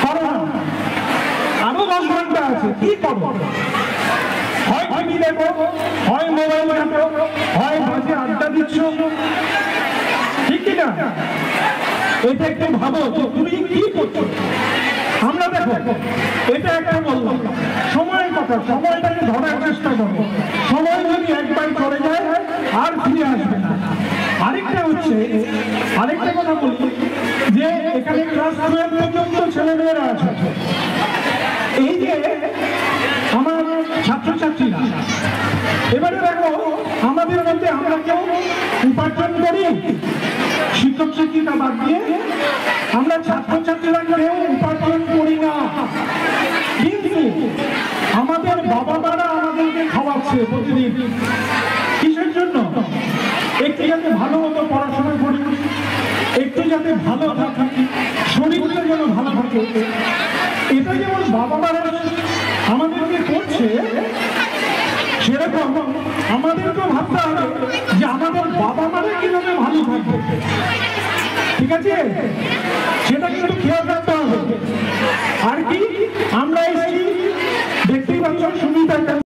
পারো না, আরো 10 ঘন্টা আছে, কি করো? হয় টিভি দেখো, হয় মোবাইল ঘাটো, হয় বাজে আড্ডা দিচ্ছ, ঠিক কিনা? এটা একটু ভাবো যে তুমি কি করছো। আমরা দেখো এটা একটা বললাম সময়ের কথা, সময়টাকে ধরার চেষ্টা করো। সময় যদি একবার চলে যায় আর ফিরে আসবে না। আরেকটা হচ্ছে, আরেকটা কথা বলি যে এখানে ক্লাস 12 পর্যন্ত ছেলেমেয়েরা আছে। এই যে আমার ছাত্রছাত্রীরা, এবারে দেখো আমাদের মধ্যে আমরা কেউ উপার্জন করি, শিক্ষক শিক্ষিকা বাদ দিয়ে আমরা ছাত্রছাত্রীরা কেউ উপার্জন করি না, কিন্তু আমাদের বাবা মারা আমাদেরকে খাওয়াচ্ছে প্রতিদিন। কিসের জন্য? একটু যাতে ভালো মতো পড়াশোনা করি, একটু যাতে ভালো থাকি, শরীরটা যেন ভালো থাকে। এটা যেমন বাবা মারা আমাদেরকে করছে, সেরকম আমাদেরকেও ভাবতে হবে যে আমাদের বাবা মারা কিভাবে ভালো থাকবে। ঠিক আছে?